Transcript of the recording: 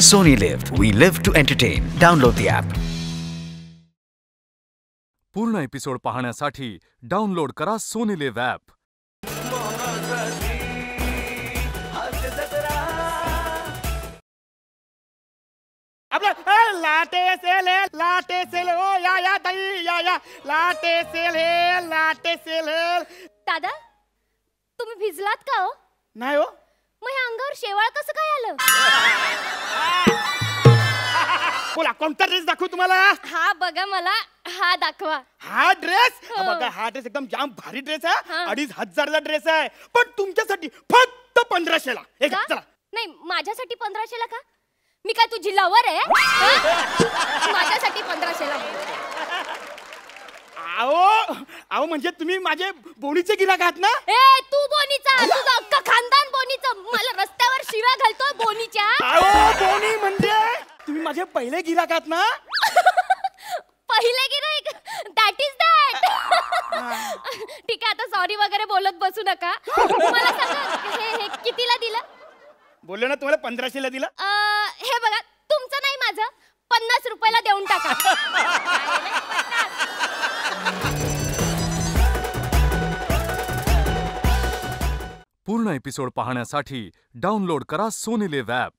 Sony Live. We live to entertain. Download the app. पूर्ण episode पाहण्यासाठी download करा Sony Liv app. लाटे सेल ओ या ताई या लाटे सेल दादा तुम्ही भिजलात का हो? नाही हो. मग हे अंगावर शेवाळ कसं काय आलं? बोला कोणता ड्रेस दाखवू तुम्हाला? हा बघा मला हा दाखवा. हा ड्रेस हो. बघा हा ड्रेस एकदम जाम भारी ड्रेस आहे. हा. 2500चा ड्रेस आहे पण तुमच्यासाठी फक्त 1500ला. का? चला नाही माझ्यासाठी 1500ला का? मी काय तुझी लवर आहे? हा? माझ्यासाठी 1500ला. आओ म्हणजे तुम्ही माझे बोनीचे गिराक आहात ना? ए तू बोनीचा, तुझं अख्खं खानदान बोनीचं. मला रस्त्यावर शिव्या घालतोय बोनीच्या. आओ बोनी म्हणजे तुम्ही माझे पहिले गिराक आहात ना? पहिले गिराईक दॅट इज दॅट. ठीक आहे आता सॉरी वगैरे बोलत बसू नका. मला सांगा हे कितीला दिलं? बोललो ना तुम्हाला 1500ला दिलं. हे बघा तुमचं नाही माझं 50 रुपयाला देऊन टाका. पूर्ण एपिसोड पाहण्यासाठी डाउनलोड करा सोनी लिव्ह ॲप.